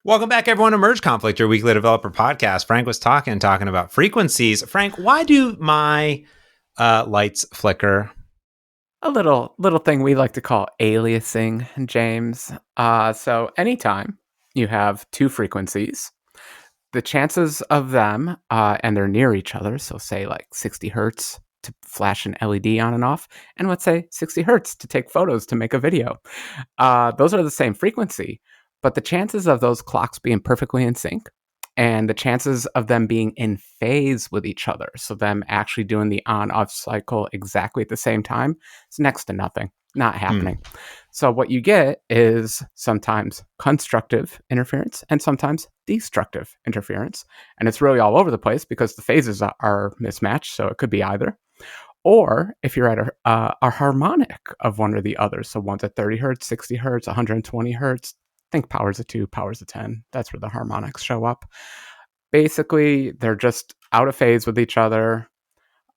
Welcome back, everyone, to Merge Conflict, your weekly developer podcast. Frank was talking about frequencies. Frank, why do my lights flicker? A little thing we like to call aliasing, James. So anytime you have two frequencies, the chances of them, and they're near each other, so say like 60 hertz to flash an LED on and off, and let's say 60 hertz to take photos to make a video. Those are the same frequency, but the chances of those clocks being perfectly in sync and the chances of them being in phase with each other, so them actually doing the on-off cycle exactly at the same time, is next to nothing, not happening. So what you get is sometimes constructive interference and sometimes destructive interference. And it's really all over the place because the phases are mismatched, so it could be either. Or if you're at a harmonic of one or the other, so one's at 30 hertz, 60 hertz, 120 hertz, think powers of 2, powers of 10. That's where the harmonics show up. Basically, they're just out of phase with each other.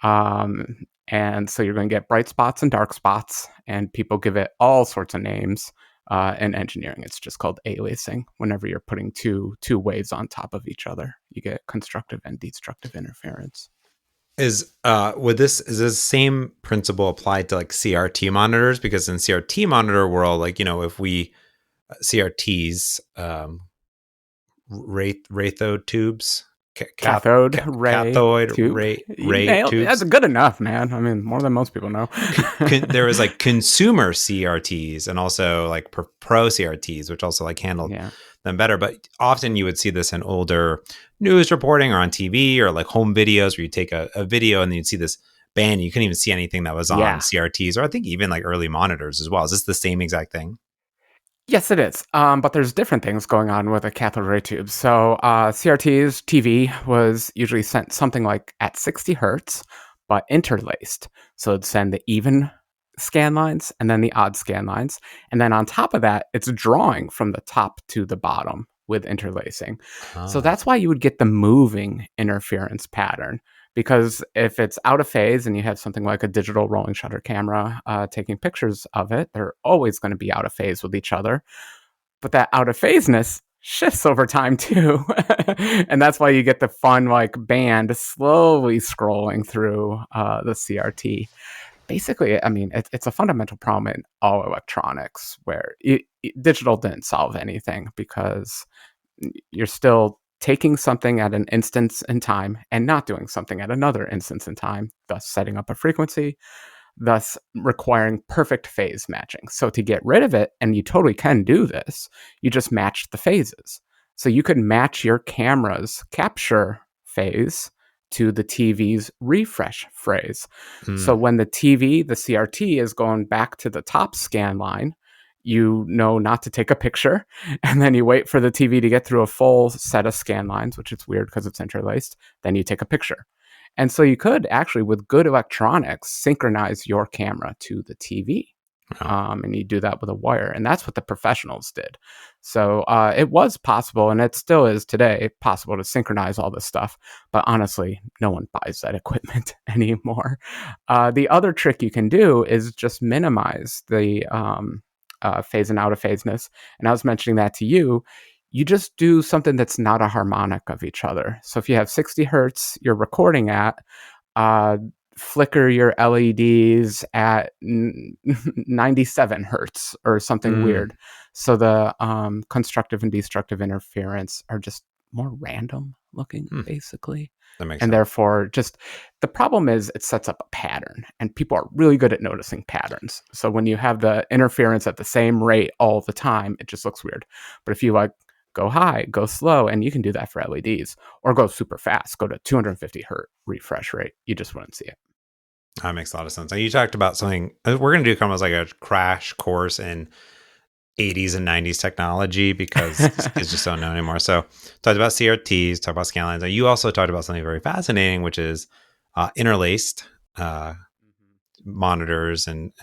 And so you're going to get bright spots and dark spots, and people give it all sorts of names. In engineering, it's just called aliasing. Whenever you're putting two waves on top of each other, you get constructive and destructive interference. Is this same principle applied to like CRT monitors? Because in CRT monitor world, like, if we CRTs, cathode tubes, Cathode ray tube. ray tubes. That's good enough, man. I mean, more than most people know. There was like consumer CRTs and also like pro CRTs, which also like handled them better. But often you would see this in older news reporting or on TV or like home videos where you take a video and then you'd see this band. You couldn't even see anything that was on CRTs, or I think even like early monitors as well. Is this the same exact thing? Yes, it is. But there's different things going on with a cathode ray tube. So CRT's TV was usually sent something like at 60 hertz, but interlaced. So it'd send the even scan lines and then the odd scan lines. And then on top of that, it's drawing from the top to the bottom with interlacing. So that's why you would get the moving interference pattern. Because if it's out of phase and you have something like a digital rolling shutter camera taking pictures of it, they're always going to be out of phase with each other. But that out of phaseness shifts over time too. And that's why you get the fun like band slowly scrolling through the CRT. Basically, I mean, it's a fundamental problem in all electronics where digital didn't solve anything because you're still taking something at an instance in time and not doing something at another instance in time, thus setting up a frequency, thus requiring perfect phase matching. So to get rid of it, and you totally can do this, you just match the phases. So you could match your camera's capture phase to the TV's refresh phase. So when the CRT is going back to the top scan line, you know not to take a picture, and then you wait for the TV to get through a full set of scan lines, which is weird because it's interlaced. Then you take a picture. And so you could actually, with good electronics, synchronize your camera to the TV. And you do that with a wire. And that's what the professionals did. So it was possible, and it still is today, possible to synchronize all this stuff. But honestly, no one buys that equipment anymore. The other trick you can do is just minimize the phase and out of phaseness. And I was mentioning that to you. You just do something that's not a harmonic of each other. So if you have 60 hertz you're recording at, flicker your LEDs at 97 hertz or something weird. So the constructive and destructive interference are just more random looking, basically. That makes and sense. Therefore, just the problem is it sets up a pattern, and people are really good at noticing patterns. So when you have the interference at the same rate all the time, it just looks weird. But if you like go high, go slow, and you can do that for LEDs, or go super fast, go to 250 hertz refresh rate, you just wouldn't see it. That makes a lot of sense. Now, you talked about something we're going to do almost like a crash course in 80s and 90s technology because kids just don't know anymore. So talked about CRTs, talked about scan lines. You also talked about something very fascinating, which is interlaced monitors and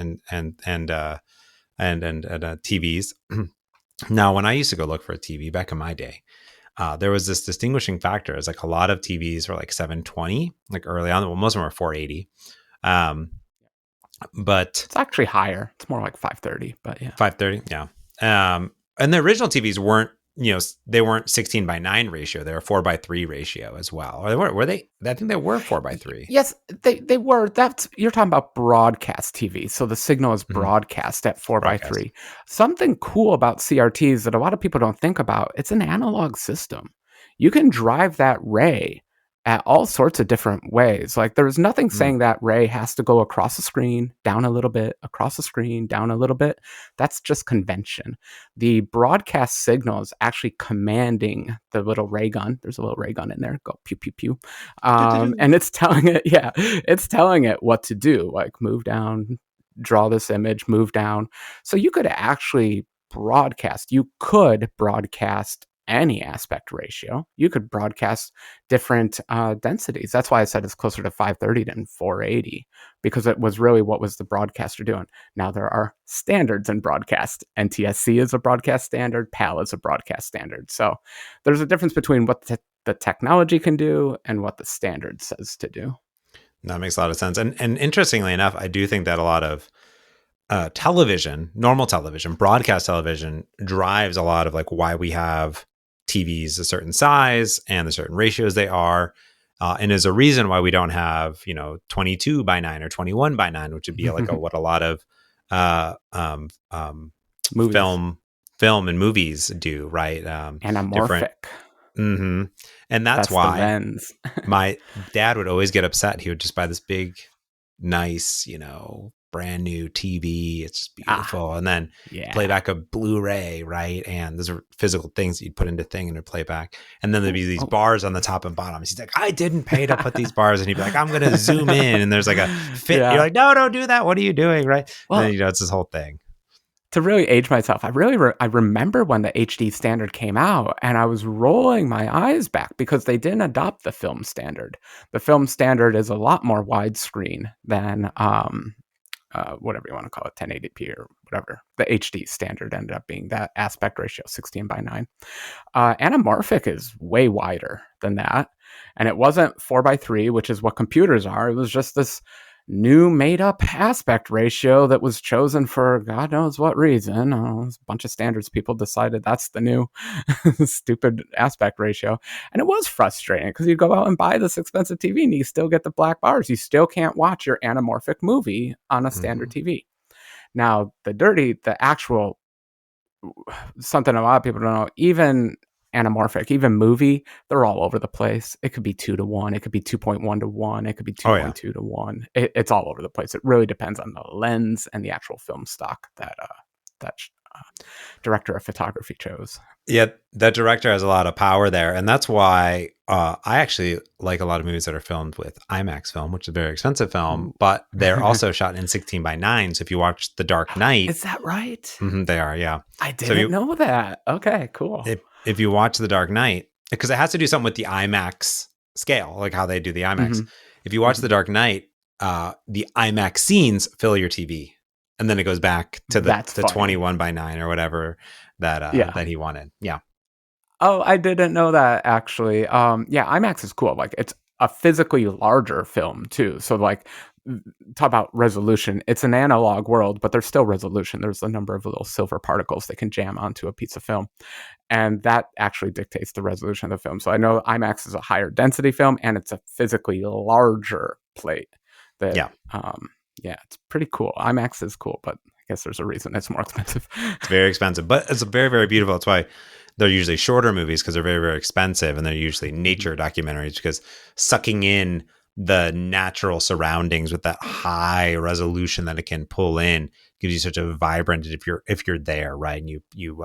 TVs. Now, when I used to go look for a TV back in my day, there was this distinguishing factor. It's like a lot of TVs were like 720, like early on. Well, most of them were 480. But it's actually higher. It's more like 530, but yeah. 530, yeah. And the original TVs weren't they weren't 16:9 ratio. They were 4:3 ratio as well. Or were they? I think they were 4:3. Yes, they were. You're talking about broadcast TV. So the signal is broadcast at 4:3. Something cool about CRTs that a lot of people don't think about, it's an analog system. You can drive that ray at all sorts of different ways. Like there's nothing saying that ray has to go across the screen, down a little bit, across the screen, down a little bit. That's just convention. The broadcast signal is actually commanding the little ray gun. There's a little ray gun in there. Go pew, pew, pew. And it's telling it what to do, like move down, draw this image, move down. So you could broadcast any aspect ratio. You could broadcast different densities. That's why I said it's closer to 530 than 480, because it was really what was the broadcaster doing. Now there are standards in broadcast. NTSC is a broadcast standard. PAL is a broadcast standard. So there's a difference between what the technology can do and what the standard says to do. That makes a lot of sense. And interestingly enough, I do think that a lot of television, normal television, broadcast television drives a lot of like why we have TVs a certain size and the certain ratios they are. And is a reason why we don't have, 22:9 or 21:9, which would be like what a lot of film and movies do, right? Anamorphic. And that's why the lens. My dad would always get upset. He would just buy this big, nice, brand new TV. It's just beautiful. And then play back a Blu-ray, right? And those are physical things that you'd put into thing and it'd play back. And then there'd be these bars on the top and bottom. He's like, I didn't pay to put these bars. And he'd be like, I'm going to zoom in. And there's like a fit. You're like, no, don't do that. What are you doing? Right. Well, and then, it's this whole thing. To really age myself, I remember when the HD standard came out and I was rolling my eyes back because they didn't adopt the film standard. The film standard is a lot more widescreen than whatever you want to call it, 1080p or whatever. The HD standard ended up being that aspect ratio, 16:9. Anamorphic is way wider than that. And it wasn't 4:3, which is what computers are. It was just this new made-up aspect ratio that was chosen for God knows what reason. A bunch of standards people decided that's the new stupid aspect ratio. And it was frustrating because you go out and buy this expensive TV and you still get the black bars. You still can't watch your anamorphic movie on a standard TV. Now, the actual, something a lot of people don't know, even anamorphic, even movie, they're all over the place. It could be 2:1, it could be 2.1:1, it could be 2.2:1. It's all over the place. It really depends on the lens and the actual film stock that director of photography chose. Yeah, that director has a lot of power there, and that's why I actually like a lot of movies that are filmed with IMAX film, which is a very expensive film, but they're also shot in 16:9. So if you watch The Dark Knight, is that right? They are, yeah. I didn't know that. Okay, cool. If you watch The Dark Knight, because it has to do something with the IMAX scale, like how they do the IMAX. If you watch The Dark Knight, the IMAX scenes fill your TV, and then it goes back to the 21:9 or whatever that he wanted. Yeah. Oh, I didn't know that actually. IMAX is cool. Like it's a physically larger film too. So like, talk about resolution. It's an analog world, but there's still resolution. There's a number of little silver particles that can jam onto a piece of film. And that actually dictates the resolution of the film. So I know IMAX is a higher density film and it's a physically larger plate. It's pretty cool. IMAX is cool, but I guess there's a reason it's more expensive. It's very expensive, but it's very, very beautiful. That's why they're usually shorter movies, because they're very, very expensive. And they're usually nature documentaries, because sucking in the natural surroundings with that high resolution that it can pull in gives you such a vibrant, if you're there, right? And you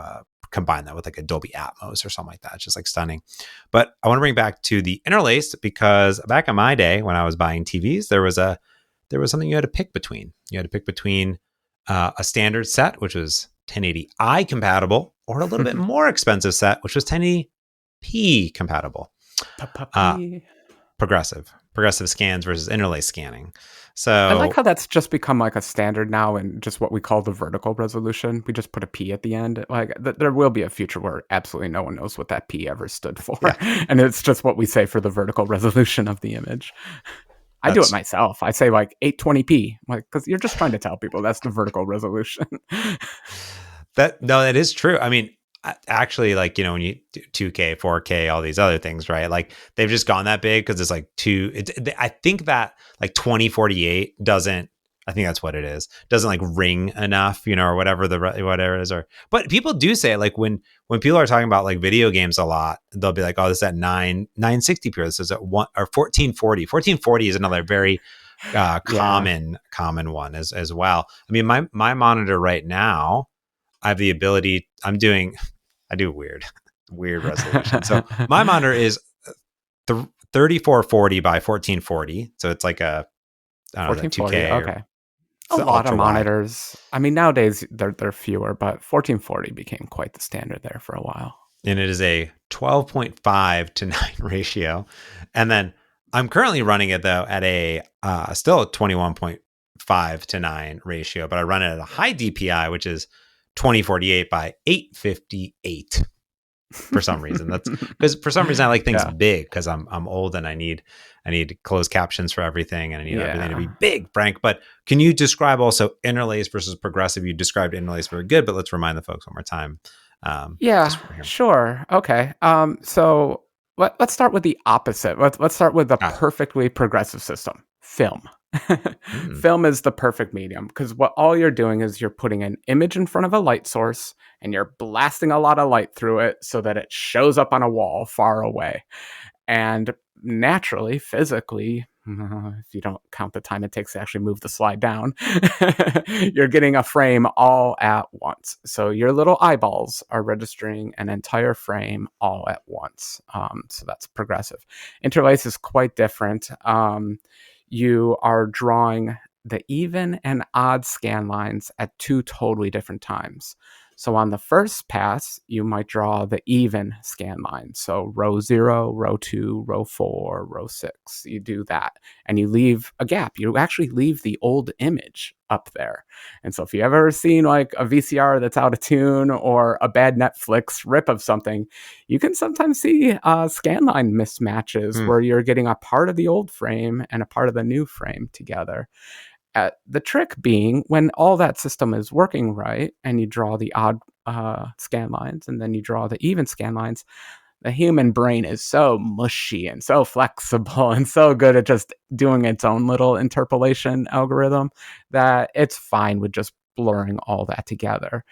combine that with like a Dolby Atmos or something like that. It's just like stunning. But I want to bring back to the interlaced, because back in my day when I was buying TVs, there was something you had to pick between. You had to pick between a standard set, which was 1080i compatible, or a little bit more expensive set, which was 1080p compatible. Progressive scans versus interlaced scanning. So I like how that's just become like a standard now, and just what we call the vertical resolution. We just put a P at the end. Like there will be a future where absolutely no one knows what that P ever stood for, and it's just what we say for the vertical resolution of the image. I do it myself. I say like 820p, like, because you're just trying to tell people that's the vertical resolution. That is true. I mean, actually, like, when you do 2K, 4K, all these other things, right? Like they've just gone that big because it's like I think that like 2048 doesn't, I think that's what it is, doesn't like ring enough, or whatever whatever it is. But people do say, like, when people are talking about like video games a lot, they'll be like, oh, this is at 960p, this is at 1440. 1440 is another very common one as well. I mean, my monitor right now, I have the ability, I do weird resolution. So my monitor is 3440 by 1440. So it's like a, I don't know, 2K. Okay. A lot of monitors. I mean, nowadays they're fewer, but 1440 became quite the standard there for a while. And it is a 12.5 to 9 ratio. And then I'm currently running it though at a still a 21.5 to 9 ratio, but I run it at a high DPI, which is 2048 by 858 for some reason. That's because for some reason I like things big, because I'm old and I need closed captions for everything, and I need everything to be big, Frank. But can you describe also interlaced versus progressive? You described interlaced very good, but let's remind the folks one more time. Sure. Okay. So let's start with the opposite. Let's start with the perfectly progressive system, film. Film is the perfect medium, because what all you're doing is you're putting an image in front of a light source and you're blasting a lot of light through it so that it shows up on a wall far away. And naturally, physically, if you don't count the time it takes to actually move the slide down, you're getting a frame all at once. So your little eyeballs are registering an entire frame all at once. So that's progressive. Interlace is quite different. You are drawing the even and odd scan lines at two totally different times. So on the first pass, you might draw the even scan line. So row 0, row 2, row 4, row 6. You do that. And you leave a gap. You actually leave the old image up there. And so if you've ever seen like a VCR that's out of tune or a bad Netflix rip of something, you can sometimes see scan line mismatches where you're getting a part of the old frame and a part of the new frame together. The trick being, when all that system is working right and you draw the odd scan lines and then you draw the even scan lines, the human brain is so mushy and so flexible and so good at just doing its own little interpolation algorithm that it's fine with just blurring all that together.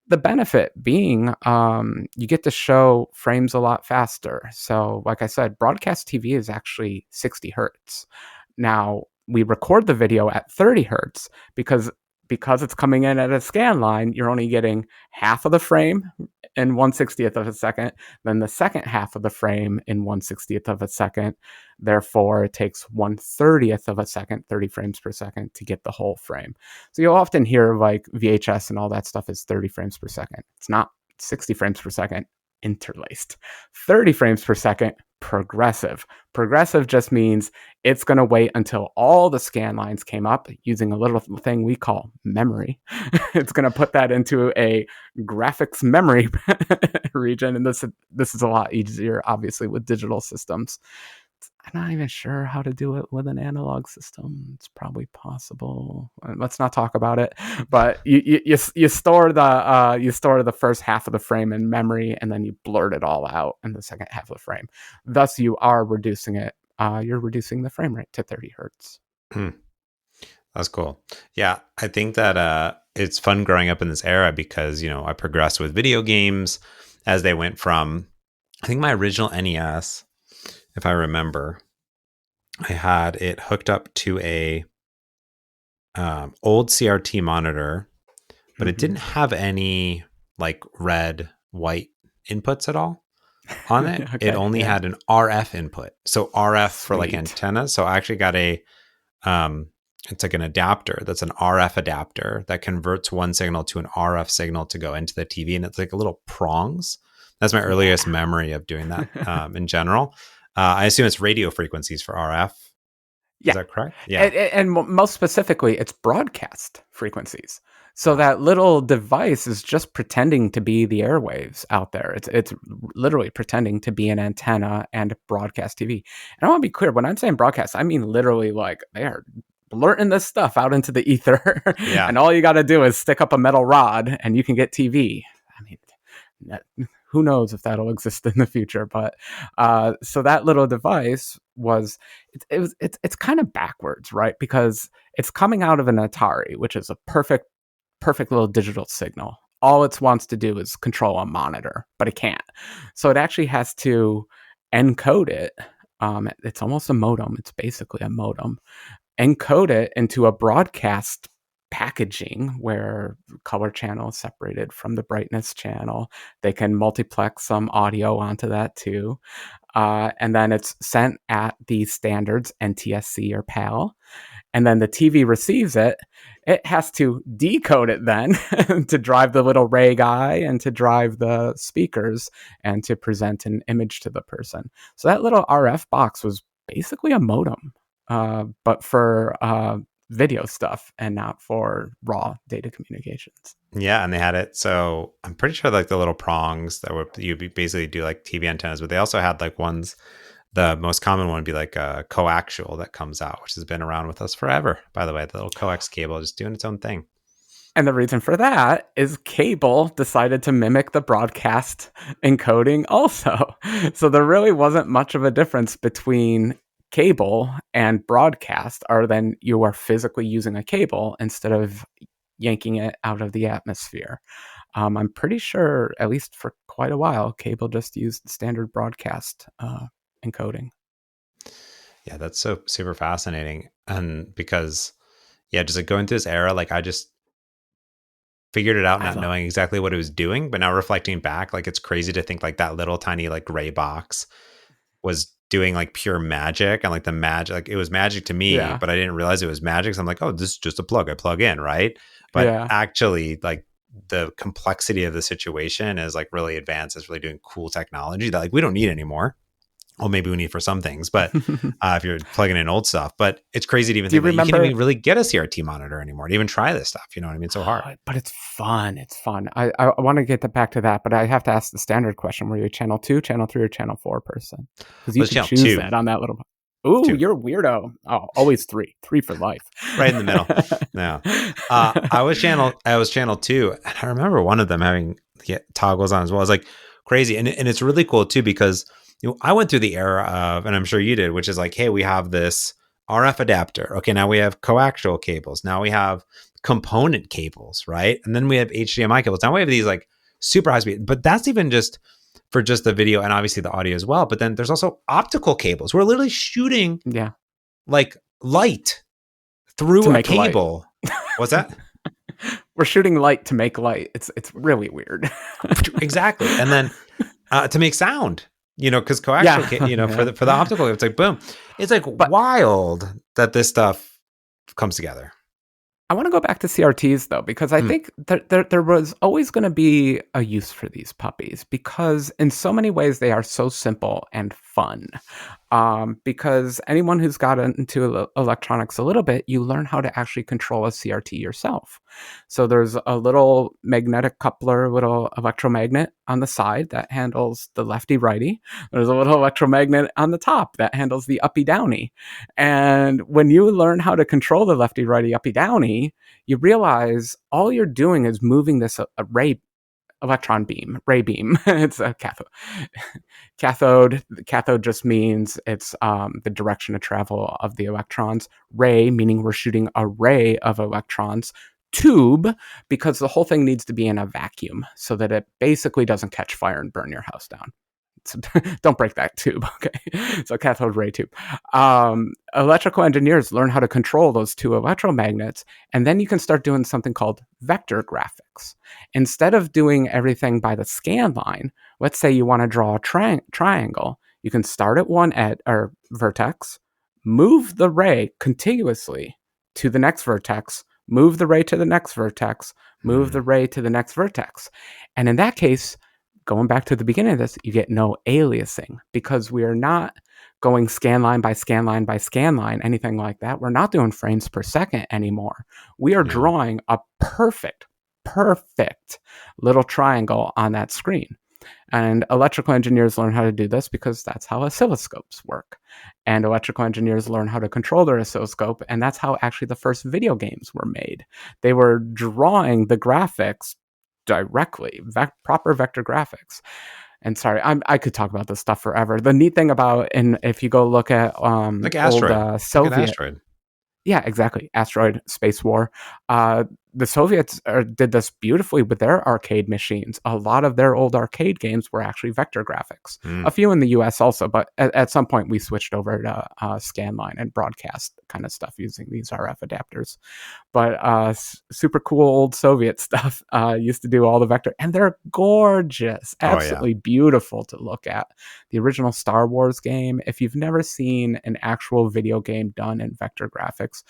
The benefit being you get to show frames a lot faster. So like I said, broadcast TV is actually 60 hertz. Now, we record the video at 30 hertz because it's coming in at a scan line. You're only getting half of the frame in 1/60th of a second, then the second half of the frame in 1/60th of a second. Therefore, it takes 1/30th of a second, 30 frames per second, to get the whole frame. So you'll often hear like VHS and all that stuff is 30 frames per second. It's not 60 frames per second interlaced. 30 frames per second progressive. Progressive just means it's going to wait until all the scan lines came up using a little thing we call memory. It's going to put that into a graphics memory region. And this is a lot easier, obviously, with digital systems. I'm not even sure how to do it with an analog system. It's probably possible. Let's not talk about it. But you store the first half of the frame in memory, and then you blurt it all out in the second half of the frame. Thus, you are reducing it. You're reducing the frame rate to 30 hertz. That's cool. Yeah, I think that it's fun growing up in this era because I progressed with video games as they went from. I think my original NES, if I remember, I had it hooked up to a old CRT monitor, but it didn't have any like red, white inputs at all on it. Okay, it only had an RF input. So RF for like antennas. So I actually got a, it's like an adapter that's an RF adapter that converts one signal to an RF signal to go into the TV. And it's like a little prongs. That's my earliest memory of doing that in general. I assume it's radio frequencies for RF. Yeah. Is that correct? Yeah. And most specifically, it's broadcast frequencies. So that little device is just pretending to be the airwaves out there. It's literally pretending to be an antenna and broadcast TV. And I want to be clear, when I'm saying broadcast, I mean literally like they are blurting this stuff out into the ether. And all you got to do is stick up a metal rod and you can get TV. I mean, Who knows if that'll exist in the future? But so that little device was it's kind of backwards, right? Because it's coming out of an Atari, which is a perfect little digital signal. All it wants to do is control a monitor, but it can't. So it actually has to encode it. It's almost a modem. It's basically a modem. Encode it into a broadcast packaging where color channel is separated from the brightness channel. They can multiplex some audio onto that too. And then it's sent at the standards NTSC or PAL. And then the TV receives it. It has to decode it then to drive the little ray guy and to drive the speakers and to present an image to the person. So that little RF box was basically a modem, but for video stuff and not for raw data communications. Yeah, and they had it. So I'm pretty sure like the little prongs that would you basically do like TV antennas, but they also had like ones. The most common one would be like a coaxial that comes out, which has been around with us forever. By the way, the little coax cable just doing its own thing. And the reason for that is cable decided to mimic the broadcast encoding also. So there really wasn't much of a difference between cable and broadcast, other than you are physically using a cable instead of yanking it out of the atmosphere. I'm pretty sure, at least for quite a while, cable just used standard broadcast encoding. Yeah, that's so super fascinating. And because, yeah, just like going through this era, like I just figured it out, not knowing exactly what it was doing. But now reflecting back, like it's crazy to think like that little tiny like gray box was doing like pure magic, and like the magic, like it was magic to me, but I didn't realize it was magic. So I'm like, oh, this is just a plug I plug in, right? But actually, like the complexity of the situation is like really advanced. It's really doing cool technology that like we don't need anymore. Well, maybe we need for some things, but if you're plugging in old stuff, but it's crazy to even think that you can't even really get a CRT monitor anymore to even try this stuff. You know what I mean? It's so hard. But it's fun. It's fun. I want to get back to that, but I have to ask the standard question. Were you a channel 2, channel 3, or channel 4 person? Because you can choose 2. That on that little... Ooh, 2. You're a weirdo. Oh, always 3. 3 for life. Right in the middle. No. I was channel 2. And I remember one of them having toggles on as well. It's like crazy. And it's really cool too, because I went through the era of, and I'm sure you did, which is like, hey, we have this RF adapter. Okay, now we have coaxial cables. Now we have component cables, right? And then we have HDMI cables. Now we have these like super high speed, but that's even just for just the video and obviously the audio as well. But then there's also optical cables. We're literally shooting like light through a cable. What's that? We're shooting light to make light. It's really weird. Exactly. And then to make sound. Because coaxial, for the optical, it's like boom. It's like wild that this stuff comes together. I want to go back to CRTs though, because I think there was always going to be a use for these puppies, because in so many ways they are so simple and fun. Because anyone who's got into electronics a little bit, you learn how to actually control a CRT yourself. So there's a little magnetic coupler, little electromagnet on the side that handles the lefty-righty. There's a little electromagnet on the top that handles the uppy-downy. And when you learn how to control the lefty-righty, uppy-downy, you realize all you're doing is moving this ray beam. It's a cathode. Cathode just means it's the direction of travel of the electrons. Ray, meaning we're shooting a ray of electrons. Tube, because the whole thing needs to be in a vacuum so that it basically doesn't catch fire and burn your house down. So don't break that tube, okay? So cathode ray tube. Electrical engineers learn how to control those two electromagnets, and then you can start doing something called vector graphics. Instead of doing everything by the scan line, let's say you want to draw a triangle, you can start at one vertex, move the ray contiguously to the next vertex, move the ray to the next vertex, move the ray to the next vertex. And in that case, going back to the beginning of this, you get no aliasing, because we are not going scan line by scan line by scan line, anything like that. We're not doing frames per second anymore. We are drawing a perfect little triangle on that screen. And electrical engineers learn how to do this because that's how oscilloscopes work. And electrical engineers learn how to control their oscilloscope, and that's how actually the first video games were made. They were drawing the graphics directly, proper vector graphics. And sorry, I could talk about this stuff forever. The neat thing about, and if you go look at Like old Asteroid. Look at Soviet, Asteroid. yeah, exactly, Asteroid Space War. The Soviets did this beautifully with their arcade machines. A lot of their old arcade games were actually vector graphics. A few in the U.S. also, but at some point we switched over to scanline and broadcast kind of stuff using these RF adapters. But super cool old Soviet stuff used to do all the vector, and they're gorgeous, absolutely beautiful to look at. The original Star Wars game, if you've never seen an actual video game done in vector graphics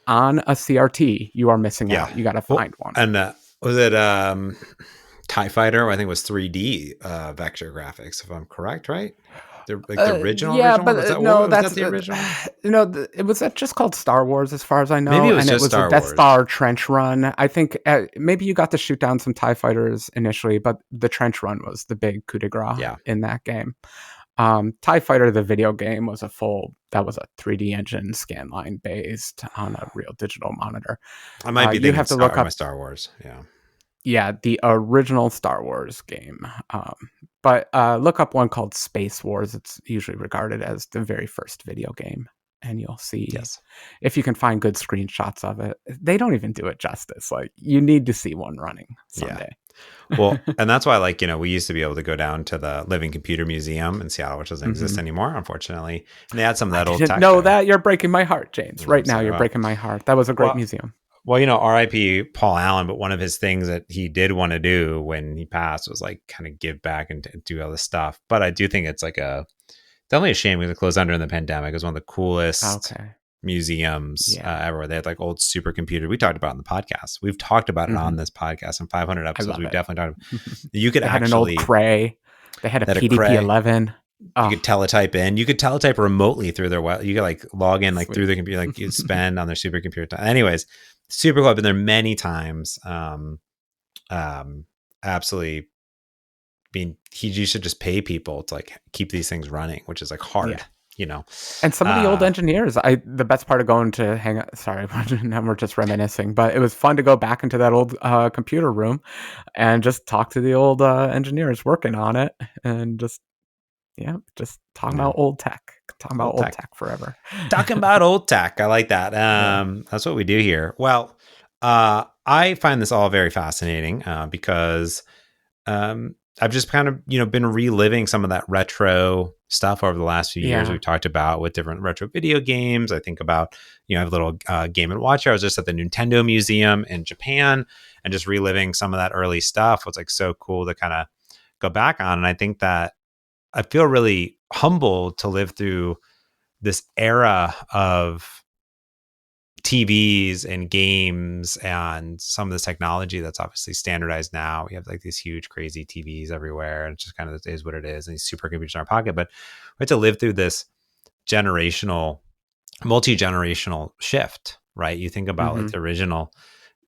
on a CRT, you are missing out. You got to find one. And was it TIE Fighter? I think it was 3D vector graphics, if I'm correct, right? The original but one? Was that, no, was that the original? It was just called Star Wars, as far as I know. Maybe it was and just it was Star a Death Wars. Star trench run. I think maybe you got to shoot down some TIE fighters initially, but the trench run was the big coup de grace in that game. TIE Fighter, the video game, was a 3D engine scanline based on a real digital monitor. I might be thinking you have to look up my Star Wars. Yeah, the original Star Wars game. But look up one called Space Wars. It's usually regarded as the very first video game. And you'll see if you can find good screenshots of it. They don't even do it justice. Like, you need to see one running someday. Well, and that's why, we used to be able to go down to the Living Computer Museum in Seattle, which doesn't exist anymore, unfortunately. And they had some of that old tech. No, that you're breaking my heart, James. Right now, you're breaking my heart. That was a great museum. Well, RIP Paul Allen, but one of his things that he did want to do when he passed was kind of give back and do all this stuff. But I do think it's definitely a shame because it closed under in the pandemic. It was one of the coolest museums ever. They had old supercomputer. We talked about it on the podcast. We've talked about it on this podcast in 500 episodes. We've definitely talked about it. You could had an old Cray. They had a PDP-11. You could teletype in. You could teletype remotely through their web. You could log in through the computer, you'd spend on their supercomputer time. Anyways, super cool. I've been there many times. Absolutely. You should just pay people to keep these things running, which is hard. And some of the old engineers, the best part of going to hang out, sorry, now we're just reminiscing, but it was fun to go back into that old computer room and just talk to the old engineers working on it and just talking about old tech. Talking about old tech forever. Talking about old tech. I like that. That's what we do here. Well, I find this all very fascinating because I've just kind of, been reliving some of that retro stuff over the last few years we've talked about with different retro video games. I think about, I have a little Game & Watch. I was just at the Nintendo Museum in Japan and just reliving some of that early stuff. It's so cool to kind of go back on. And I think that I feel really humbled to live through this era of TVs and games and some of this technology that's obviously standardized now. We have these huge, crazy TVs everywhere, and it just kind of is what it is. And these supercomputers in our pocket, but we have to live through this multi-generational shift, right? You think about the original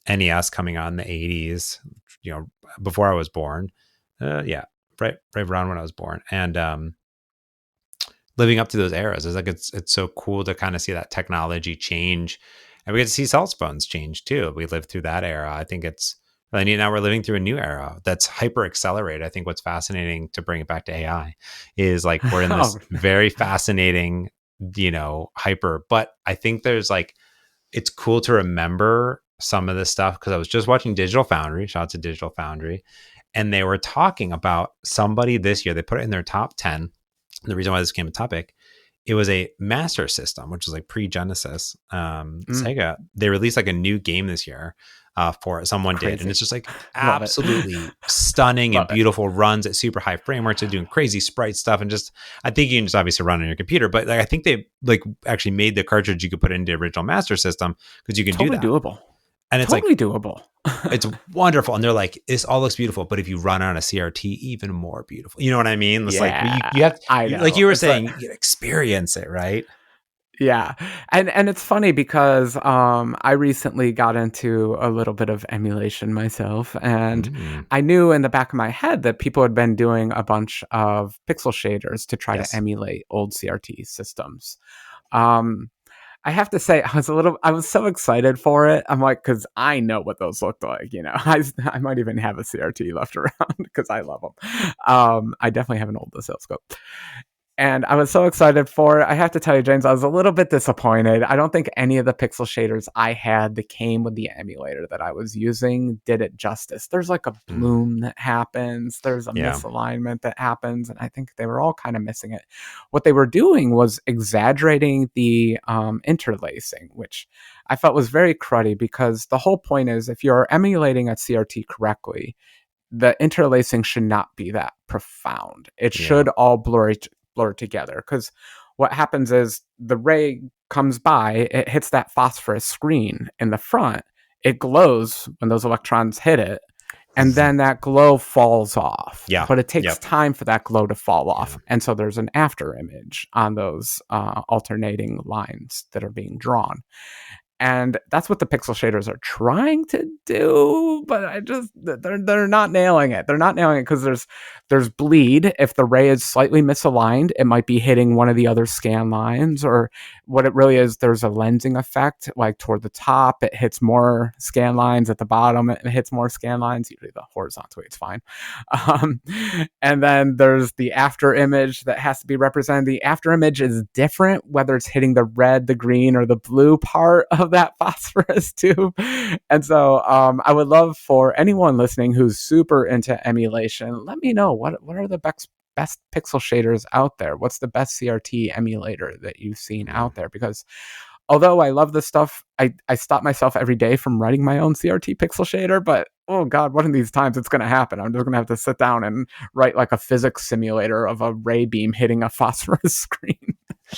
NES coming out in the 80s, before I was born. Right around when I was born, and living up to those eras is it's so cool to kind of see that technology change, and we get to see cell phones change too. We lived through that era. I think it's really neat. Now we're living through a new era that's hyper accelerated. I think what's fascinating, to bring it back to AI, is we're in this very fascinating, hyper. But I think there's it's cool to remember some of this stuff because I was just watching Digital Foundry. Shout out to Digital Foundry. And they were talking about somebody this year. They put it in their top 10. The reason why this became a topic, it was a Master System, which is pre-Genesis. Sega. They released a new game this year for it. Someone did. And it's just absolutely stunning and beautiful. Runs at super high frame rates. They're doing crazy sprite stuff. And I think you can just obviously run on your computer. But I think they actually made the cartridge you could put into the original Master System because you can do that. Doable. And it's totally doable. It's wonderful. And they're this all looks beautiful, but if you run on a CRT, even more beautiful. You know what I mean? It's you have to, like you were saying, you can experience it, right? Yeah. And it's funny because I recently got into a little bit of emulation myself, and I knew in the back of my head that people had been doing a bunch of pixel shaders to try to emulate old CRT systems. I have to say, I was so excited for it. I'm like, because I know what those looked like. I might even have a CRT left around because I love them. I definitely have an old oscilloscope. And I was so excited for it. I have to tell you, James, I was a little bit disappointed. I don't think any of the pixel shaders I had that came with the emulator that I was using did it justice. There's like a bloom that happens. There's a misalignment that happens. And I think they were all kind of missing it. What they were doing was exaggerating the interlacing, which I felt was very cruddy because the whole point is if you're emulating a CRT correctly, the interlacing should not be that profound. It should all blur together, because what happens is the ray comes by, it hits that phosphorus screen in the front, it glows when those electrons hit it, and then that glow falls off. But it takes time for that glow to fall off. And so there's an after image on those alternating lines that are being drawn. And that's what the pixel shaders are trying to do, but they're not nailing it. They're not nailing it because there's bleed. If the ray is slightly misaligned, it might be hitting one of the other scan lines, or what it really is, there's a lensing effect. Like toward the top, it hits more scan lines. At the bottom, it hits more scan lines. Usually the horizontal way, it's fine. And then there's the after image that has to be represented. The after image is different, whether it's hitting the red, the green, or the blue part of that phosphorus tube. And so I would love for anyone listening who's super into emulation, let me know what are the best pixel shaders out there. What's the best CRT emulator that you've seen out there? Because although I love this stuff, I stop myself every day from writing my own CRT pixel shader, but oh God, one of these times it's going to happen. I'm just going to have to sit down and write like a physics simulator of a ray beam hitting a phosphorus screen.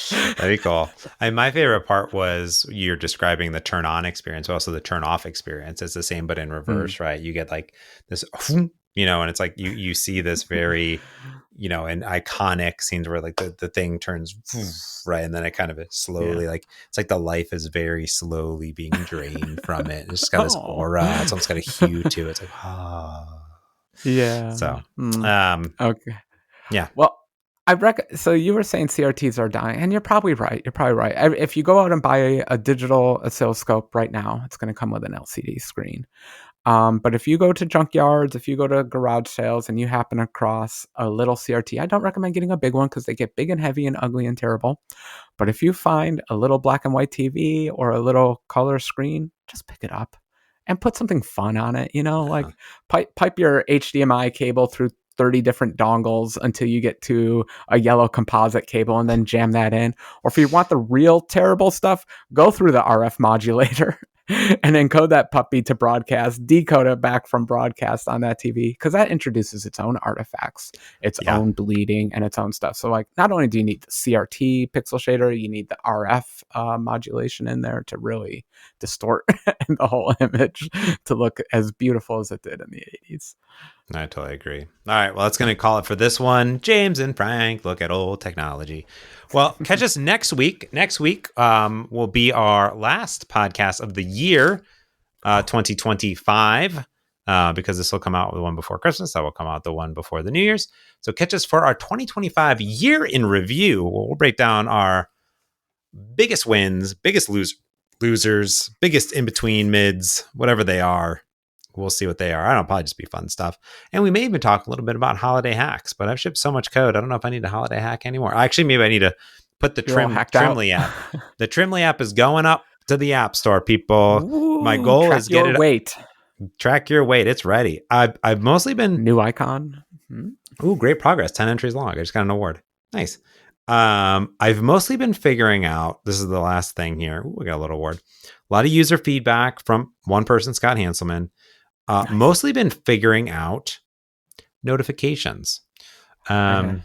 That'd be cool. My favorite part was you're describing the turn on experience, but also the turn off experience. It's the same, but in reverse, right? You get like this, and it's like you see this very, an iconic scenes where like the thing turns right, and then it kind of slowly like it's like the life is very slowly being drained from it. It's just got this aura. It's almost got a hue to it. It's like So okay. Yeah. Well, so you were saying CRTs are dying, and you're probably right. If you go out and buy a digital oscilloscope right now, it's going to come with an LCD screen. But if you go to junkyards, if you go to garage sales and you happen across a little CRT, I don't recommend getting a big one because they get big and heavy and ugly and terrible. But if you find a little black and white TV or a little color screen, just pick it up and put something fun on it. Like pipe your HDMI cable through 30 different dongles until you get to a yellow composite cable and then jam that in. Or if you want the real terrible stuff, go through the RF modulator and encode that puppy to broadcast, decode it back from broadcast on that TV, because that introduces its own artifacts, its own bleeding, and its own stuff. So like, not only do you need the CRT pixel shader, you need the RF modulation in there to really distort the whole image to look as beautiful as it did in the 80s. I totally agree. All right. Well, that's going to call it for this one. James and Frank look at old technology. Well, catch us next week. Next week will be our last podcast of the year, 2025, because this will come out the one before Christmas. That will come out the one before the New Year's. So catch us for our 2025 year in review. We'll break down our biggest wins, biggest losers, biggest in-between mids, whatever they are. We'll see what they are. I don't know, probably just be fun stuff. And we may even talk a little bit about holiday hacks, but I've shipped so much code. I don't know if I need a holiday hack anymore. Actually, maybe I need to put the Trimly app. The Trimly app is going up to the App Store, people. Ooh, my goal is get it. Weight. Track your weight. It's ready. I've mostly been new icon. Ooh, great progress. 10 entries long. I just got an award. Nice. I've mostly been figuring out, this is the last thing here. Ooh, we got a little award. A lot of user feedback from one person, Scott Hanselman. Nice. Mostly been figuring out notifications. So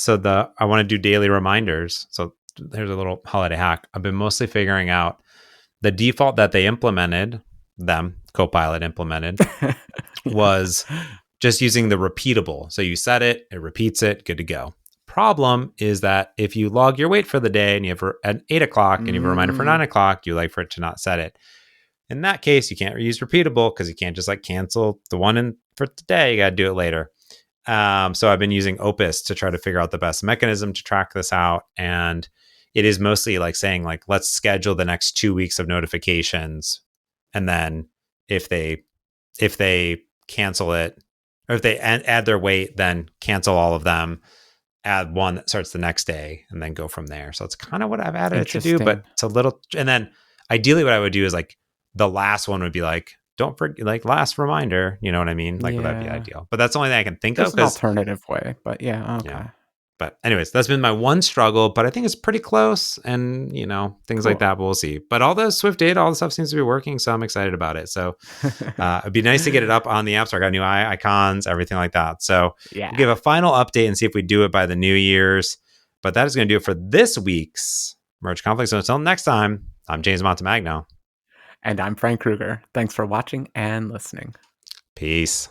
I want to do daily reminders. So there's a little holiday hack. I've been mostly figuring out the default that they implemented, Copilot implemented, was just using the repeatable. So you set it, it repeats it, good to go. Problem is that if you log your weight for the day and you have at 8 o'clock and you have a reminder for 9 o'clock, you like for it to not set it. In that case, you can't use repeatable because you can't just like cancel the one for today. You got to do it later. So I've been using Opus to try to figure out the best mechanism to track this out. And it is mostly like saying like, let's schedule the next 2 weeks of notifications. And then if they cancel it, or if they add their wait, then cancel all of them, add one that starts the next day, and then go from there. So it's kind of what I've added it to do, but it's a little, and then ideally what I would do is like the last one would be like, don't forget, like last reminder, you know what I mean? Like that'd be ideal, but that's the only thing I can think There's of. An alternative way, but yeah. Okay. Yeah. But anyways, that's been my one struggle, but I think it's pretty close, and things like that, but we'll see. But all the Swift data, all the stuff seems to be working, so I'm excited about it. So it'd be nice to get it up on the App Store. I got new icons, everything like that. So we'll give a final update and see if we do it by the New Year's. But that is going to do it for this week's Merge Conflict. So until next time, I'm James Montemagno. And I'm Frank Kruger. Thanks for watching and listening. Peace.